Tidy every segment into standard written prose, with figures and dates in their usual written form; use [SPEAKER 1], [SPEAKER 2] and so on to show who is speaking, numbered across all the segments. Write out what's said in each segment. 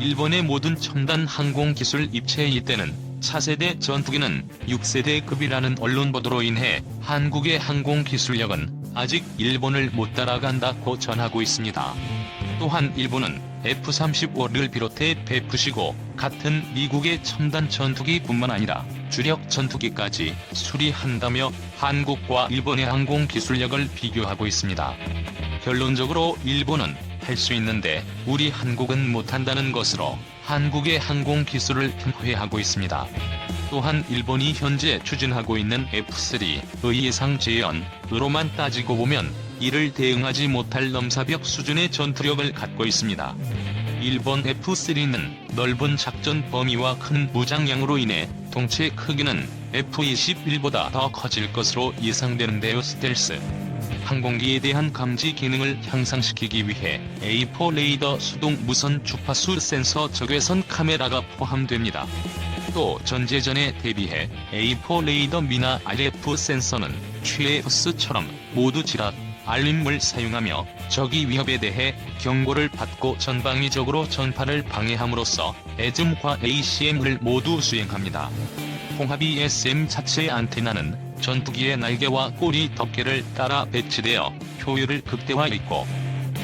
[SPEAKER 1] 일본의 모든 첨단 항공기술 입체 이때는 차세대 전투기는 6세대급이라는 언론 보도로 인해 한국의 항공기술력은 아직 일본을 못 따라간다고 전하고 있습니다. 또한 일본은 F-35를 비롯해 베푸시고 같은 미국의 첨단 전투기뿐만 아니라 주력 전투기까지 수리한다며 한국과 일본의 항공기술력을 비교하고 있습니다. 결론적으로 일본은 할 수 있는데 우리 한국은 못한다는 것으로 한국의 항공기술을 폄훼하고 있습니다. 또한 일본이 현재 추진하고 있는 F-3의 예상 재현으로만 따지고 보면 이를 대응하지 못할 넘사벽 수준의 전투력을 갖고 있습니다. 일본 F-3는 넓은 작전 범위와 큰 무장량으로 인해 동체 크기는 F-21보다 더 커질 것으로 예상되는데요. 스텔스 항공기에 대한 감지 기능을 향상시키기 위해 A4 레이더 수동 무선 주파수 센서 적외선 카메라가 포함됩니다. 또 전제전에 대비해 A4 레이더 미나 RF 센서는 취해스처럼 모두 지락, 알림을 사용하며 적의 위협에 대해 경고를 받고 전방위적으로 전파를 방해함으로써 에즘과 ACM을 모두 수행합니다. 홍합이 SM 자체의 안테나는 전투기의 날개와 꼬리 덮개를 따라 배치되어 효율을 극대화했고,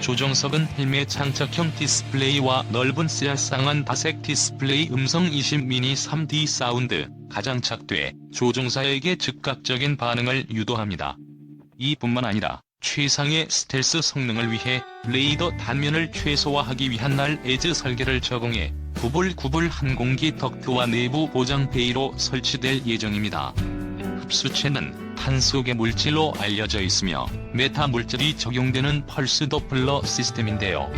[SPEAKER 1] 조정석은 헬멧 장착형 디스플레이와 넓은 CR 쌍안 다색 디스플레이 음성 20 미니 3D 사운드 가장착돼 조종사에게 즉각적인 반응을 유도합니다. 이뿐만 아니라 최상의 스텔스 성능을 위해 레이더 단면을 최소화하기 위한 날 에즈 설계를 적용해 구불구불 항공기 덕트와 내부 보장 베이로 설치될 예정입니다. 흡수체는 탄소계 물질로 알려져 있으며 메타 물질이 적용되는 펄스 도플러 시스템인데요.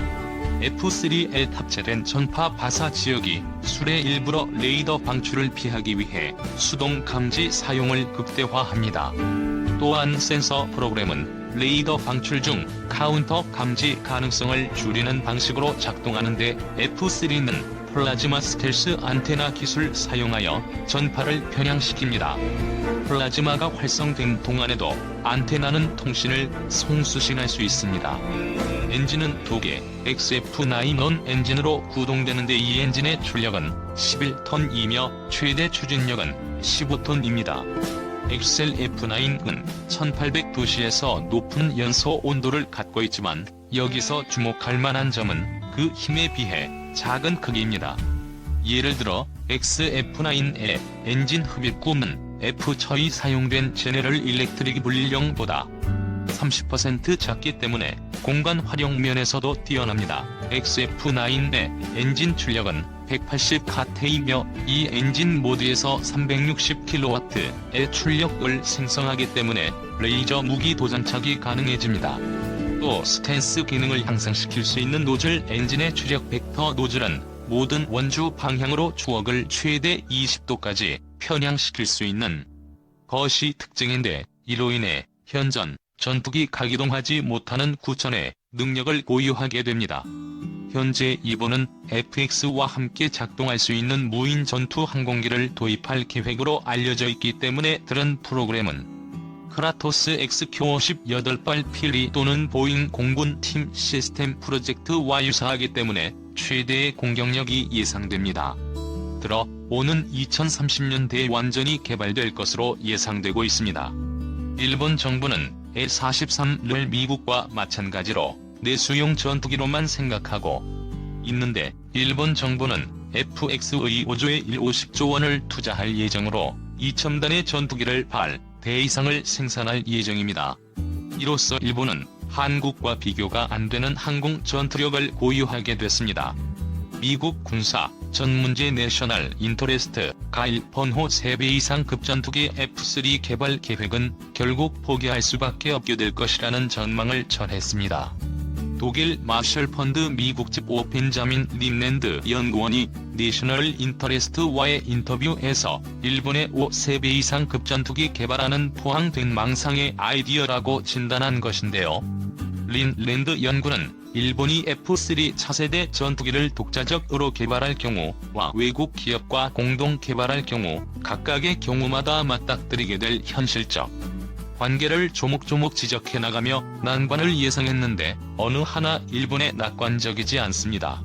[SPEAKER 1] F-3에 탑재된 전파 발사 지역이 술의 일부러 레이더 방출을 피하기 위해 수동 감지 사용을 극대화합니다. 또한 센서 프로그램은 레이더 방출 중 카운터 감지 가능성을 줄이는 방식으로 작동하는데 F-3는 플라즈마 스텔스 안테나 기술 사용하여 전파를 편향시킵니다. 플라즈마가 활성된 동안에도 안테나는 통신을 송수신할 수 있습니다. 엔진은 2개 XF9 넌 엔진으로 구동되는데 이 엔진의 출력은 11톤이며 최대 추진력은 15톤입니다. XLF9은 1800도씨에서 높은 연소 온도를 갖고 있지만 여기서 주목할 만한 점은 그 힘에 비해 작은 크기입니다. 예를 들어 XF9의 엔진 흡입구는 F-처이 사용된 제네럴 일렉트릭 분리령보다 30% 작기 때문에 공간 활용 면에서도 뛰어납니다. XF9의 엔진 출력은 180카테이며 이 엔진 모드에서 360kW의 출력을 생성하기 때문에 레이저 무기 도장착이 가능해집니다. 또 스탠스 기능을 향상시킬 수 있는 노즐 엔진의 추력 벡터 노즐은 모든 원주 방향으로 추억을 최대 20도까지 편향시킬 수 있는 것이 특징인데, 이로 인해 현전 전투기 가기동하지 못하는 구천의 능력을 보유하게 됩니다. 현재 일본은 FX와 함께 작동할 수 있는 무인 전투 항공기를 도입할 계획으로 알려져 있기 때문에 들은 프로그램은 크라토스 XQ-50 8발 필리 또는 보잉 공군 팀 시스템 프로젝트와 유사하기 때문에 최대의 공격력이 예상됩니다. 들어 오는 2030년대에 완전히 개발될 것으로 예상되고 있습니다. 일본 정부는 E-43를 미국과 마찬가지로 내수용 전투기로만 생각하고 있는데, 일본 정부는 FX의 5조의 150조 원을 투자할 예정으로 2첨단의 전투기를 대 이상을 생산할 예정입니다. 이로써 일본은 한국과 비교가 안 되는 항공 전투력을 보유하게 됐습니다. 미국 군사 전문지 내셔널 인터레스트 가일 번호 3배 이상 급전투기 F-3 개발 계획은 결국 포기할 수밖에 없게 될 것이라는 전망을 전했습니다. 독일 마셜 펀드 미국집 벤자민 림랜드 연구원이 내셔널 인터레스트와의 인터뷰에서 일본의 3배 이상 급전투기 개발하는 포항된 망상의 아이디어라고 진단한 것인데요. 림랜드 연구는 일본이 F-3 차세대 전투기를 독자적으로 개발할 경우와 외국 기업과 공동 개발할 경우 각각의 경우마다 맞닥뜨리게 될 현실적 관계를 조목조목 지적해 나가며 난관을 예상했는데 어느 하나 일본에 낙관적이지 않습니다.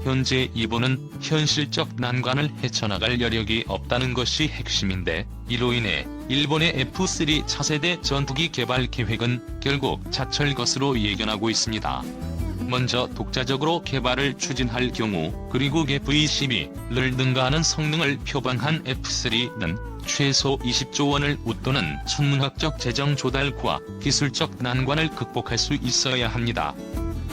[SPEAKER 1] 현재 일본은 현실적 난관을 헤쳐나갈 여력이 없다는 것이 핵심인데, 이로 인해 일본의 F3 차세대 전투기 개발 계획은 결국 자철 것으로 예견하고 있습니다. 먼저 독자적으로 개발을 추진할 경우, 그리고 V12를 능가하는 성능을 표방한 F3는 최소 20조 원을 웃도는 천문학적 재정 조달과 기술적 난관을 극복할 수 있어야 합니다.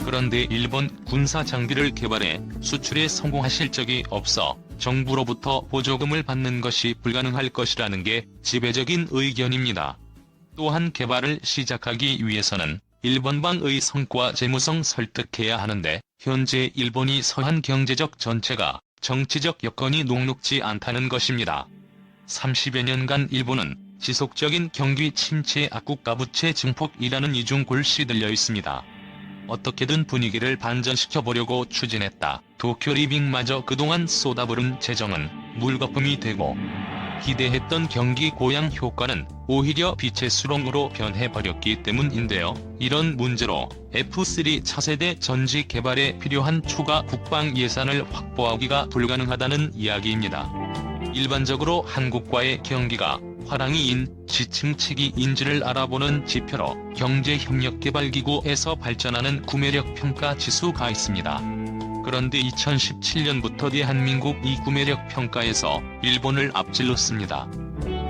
[SPEAKER 1] 그런데 일본 군사 장비를 개발해 수출에 성공하실 적이 없어 정부로부터 보조금을 받는 것이 불가능할 것이라는 게 지배적인 의견입니다. 또한 개발을 시작하기 위해서는 일본방의 성과 재무성 설득해야 하는데, 현재 일본이 서한 경제적 전체가 정치적 여건이 녹록지 않다는 것입니다. 30여 년간 일본은 지속적인 경기 침체 악국가 부채 증폭이라는 이중 골시 들려 있습니다. 어떻게든 분위기를 반전시켜보려고 추진했다 도쿄리빙마저 그동안 쏟아부은 재정은 물거품이 되고, 기대했던 경기 고양 효과는 오히려 빛의 수렁으로 변해버렸기 때문인데요. 이런 문제로 F3 차세대 전지 개발에 필요한 추가 국방 예산을 확보하기가 불가능하다는 이야기입니다. 일반적으로 한국과의 경기가 화랑이인 지층치기인지를 알아보는 지표로 경제협력개발기구에서 발전하는 구매력 평가 지수가 있습니다. 그런데 2017년부터 대한민국 이 구매력 평가에서 일본을 앞질렀습니다.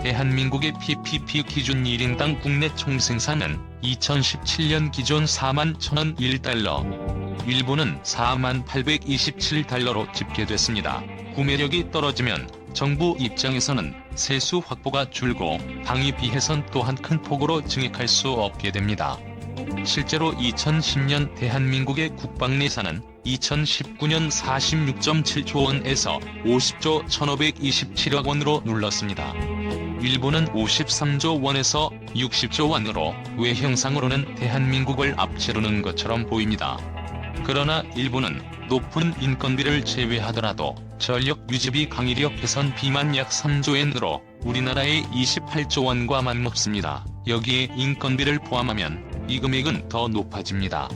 [SPEAKER 1] 대한민국의 PPP 기준 1인당 국내 총생산은 2017년 기존 4만 1,001달러, 일본은 4만 827달러로 집계됐습니다. 구매력이 떨어지면 정부 입장에서는 세수 확보가 줄고 방위비 해선 또한 큰 폭으로 증액할 수 없게 됩니다. 실제로 2010년 대한민국의 국방 예산은 2019년 46.7조 원에서 50조 1,527억 원으로 눌렀습니다. 일본은 53조 원에서 60조 원으로 외형상으로는 대한민국을 앞지르는 것처럼 보입니다. 그러나 일본은 높은 인건비를 제외하더라도 전력 유지비 강의력 개선 비만 약 3조엔으로 우리나라의 28조 원과 맞먹습니다. 여기에 인건비를 포함하면 이 금액은 더 높아집니다.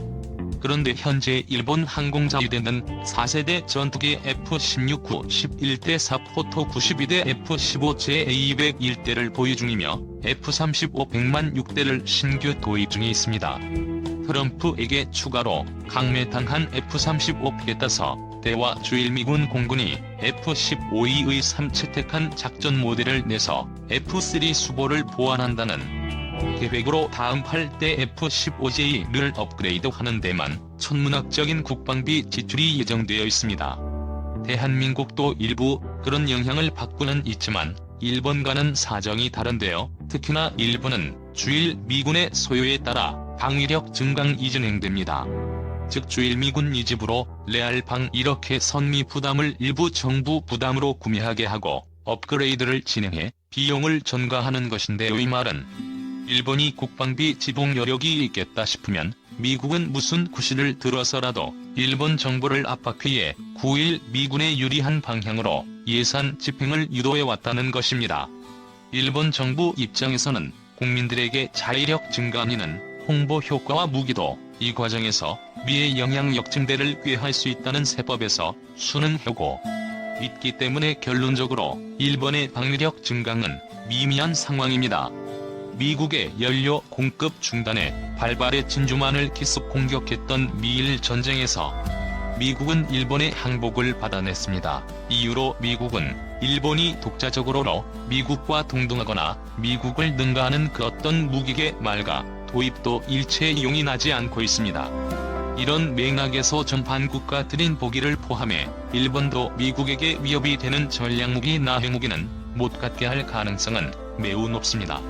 [SPEAKER 1] 그런데 현재 일본 항공자유대는 4세대 전투기 F-16구 11대 4 포토 92대 F-15제 A201대를 보유 중이며 F-35 100만 6대를 신규 도입 중에 있습니다. 트럼프에게 추가로 강매당한 F-35 P-5대와 주일미군 공군이 F-15E의 3채택한 작전 모델을 내서 F-3 수보를 보완한다는 계획으로 다음 8대 F-15J를 업그레이드하는 데만 천문학적인 국방비 지출이 예정되어 있습니다. 대한민국도 일부 그런 영향을 받고는 있지만 일본과는 사정이 다른데요. 특히나 일본은 주일 미군의 소요에 따라 방위력 증강이 진행됩니다. 즉 주일 미군 이집으로 레알방 이렇게 선미 부담을 일부 정부 부담으로 구매하게 하고 업그레이드를 진행해 비용을 전가하는 것인데, 이 말은 일본이 국방비 지불 여력이 있겠다 싶으면 미국은 무슨 구실을 들어서라도 일본 정부를 압박해 9일 미군에 유리한 방향으로 예산 집행을 유도해왔다는 것입니다. 일본 정부 입장에서는 국민들에게 자위력 증강이는 홍보 효과와 무기도 이 과정에서 미의 영향력 증대를 꾀할 수 있다는 세법에서 순응하고 있기 때문에 결론적으로 일본의 방위력 증강은 미미한 상황입니다. 미국의 연료 공급 중단에 발발의 진주만을 기습 공격했던 미일 전쟁에서 미국은 일본의 항복을 받아냈습니다. 이후로 미국은 일본이 독자적으로 미국과 동등하거나 미국을 능가하는 그 어떤 무기계 말과 도입도 일체 용인하지 않고 있습니다. 이런 맥락에서 전반 국가들인 보기를 포함해 일본도 미국에게 위협이 되는 전략무기나 핵무기는 못 갖게 할 가능성은 매우 높습니다.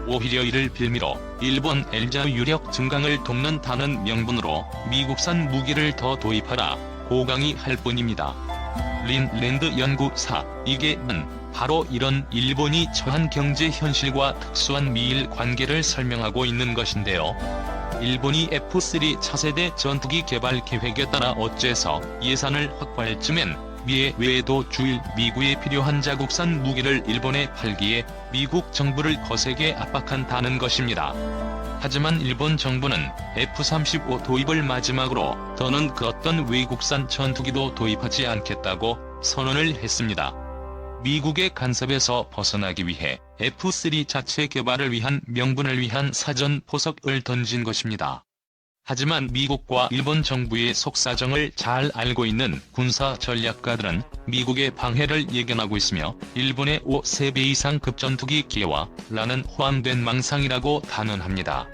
[SPEAKER 1] 오히려 이를 빌미로 일본 엘자 유력 증강을 돕는다는 명분으로 미국산 무기를 더 도입하라 고강이 할 뿐입니다. 린랜드 연구사 이게는 바로 이런 일본이 처한 경제 현실과 특수한 미일 관계를 설명하고 있는 것인데요. 일본이 F-3 차세대 전투기 개발 계획에 따라 어째서 예산을 확보할 즈면 미해 외에도 주일 미국에 필요한 자국산 무기를 일본에 팔기에 미국 정부를 거세게 압박한다는 것입니다. 하지만 일본 정부는 F-35 도입을 마지막으로 더는 그 어떤 외국산 전투기도 도입하지 않겠다고 선언을 했습니다. 미국의 간섭에서 벗어나기 위해 F-3 자체 개발을 위한 명분을 위한 사전 포석을 던진 것입니다. 하지만 미국과 일본 정부의 속사정을 잘 알고 있는 군사 전략가들은 미국의 방해를 예견하고 있으며 일본의 5세 이상 급전투기 기회와 라는 호황된 망상이라고 단언합니다.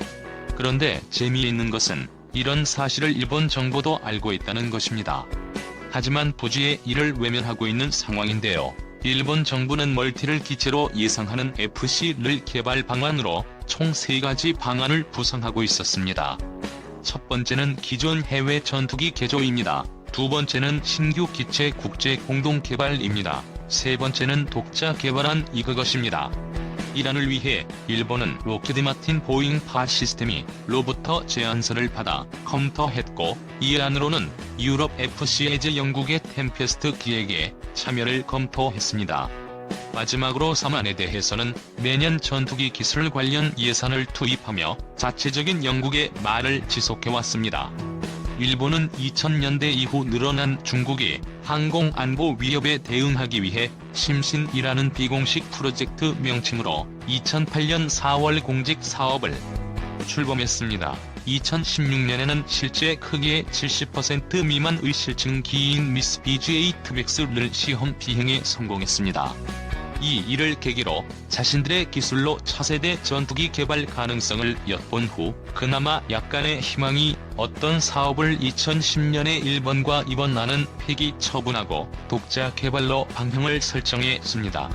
[SPEAKER 1] 그런데 재미있는 것은 이런 사실을 일본 정부도 알고 있다는 것입니다. 하지만 부지에 이를 외면하고 있는 상황인데요. 일본 정부는 멀티를 기체로 예상하는 FC를 개발 방안으로 총 3가지 방안을 구성하고 있었습니다. 첫 번째는 기존 해외 전투기 개조입니다. 두 번째는 신규 기체 국제 공동 개발입니다. 세 번째는 독자 개발한 이것입니다. 이란을 위해 일본은 로키드 마틴 보잉 파 시스템이 로부터 제안서를 받아 검토했고, 이 안으로는 유럽 FC에즈 영국의 템페스트 기획에 참여를 검토했습니다. 마지막으로 3안에 대해서는 매년 전투기 기술 관련 예산을 투입하며 자체적인 영국의 말을 지속해왔습니다. 일본은 2000년대 이후 늘어난 중국의 항공안보 위협에 대응하기 위해 심신이라는 비공식 프로젝트 명칭으로 2008년 4월 공직 사업을 출범했습니다. 2016년에는 실제 크기의 70% 미만의 실증 기인 미스 BGA-2X를 시험 비행에 성공했습니다. 이 일을 계기로 자신들의 기술로 차세대 전투기 개발 가능성을 엿본 후 그나마 약간의 희망이 어떤 사업을 2010년에 일본과 이번안은 폐기 처분하고 독자 개발로 방향을 설정했습니다.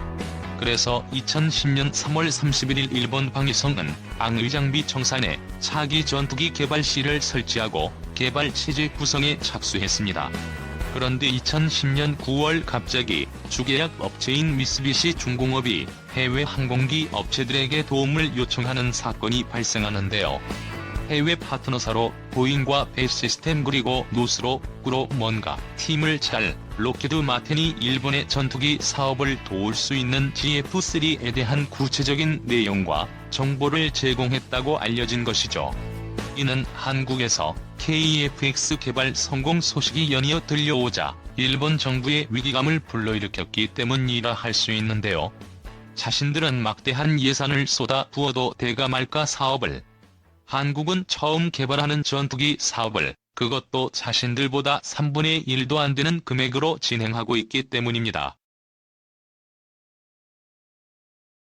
[SPEAKER 1] 그래서 2010년 3월 31일 일본 방위성은 방위장비 청산에 차기 전투기 개발실을 설치하고 개발 체제 구성에 착수했습니다. 그런데 2010년 9월 갑자기 주계약 업체인 미쓰비시 중공업이 해외 항공기 업체들에게 도움을 요청하는 사건이 발생하는데요. 해외 파트너사로 보잉과 베이시스템 그리고 노스로꾸로 뭔가 팀을 짤 로키드 마틴이 일본의 전투기 사업을 도울 수 있는 GF-3에 대한 구체적인 내용과 정보를 제공했다고 알려진 것이죠. 이는 한국에서 KF-X 개발 성공 소식이 연이어 들려오자 일본 정부의 위기감을 불러일으켰기 때문이라 할 수 있는데요. 자신들은 막대한 예산을 쏟아 부어도 대가 말까 사업을, 한국은 처음 개발하는 전투기 사업을, 그것도 자신들보다 3분의 1도 안 되는 금액으로 진행하고 있기 때문입니다.